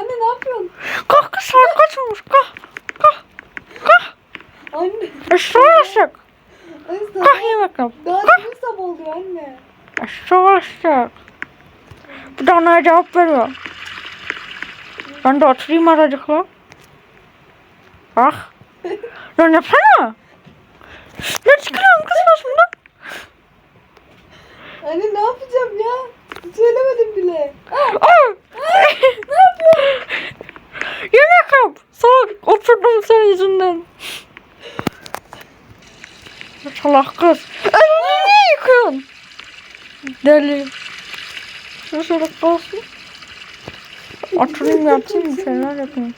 Anne ne yapıyorsun? Kalk kız, saat kaç olmuş? Kalk. Anne. Aşağı aşağı. Ay, Kalk yemek yap. Daha demin sabah oluyor anne. Aşağı aşağı. Bir de anaya cevap veriyor. Ben de oturayım aracıkla. Bak. Lan yapsana. Ne çıkıyorum kız başımda? Anne ne yapacağım ya? Söylemedim bile. Ne yapıyorsun? Yemek yap. Salak, oturdum senin yüzünden. Salak kız. Elini niye yıkıyorsun? Deli. Şöyle kalsın. Oturayım yatayım, bir şeyler yapayım.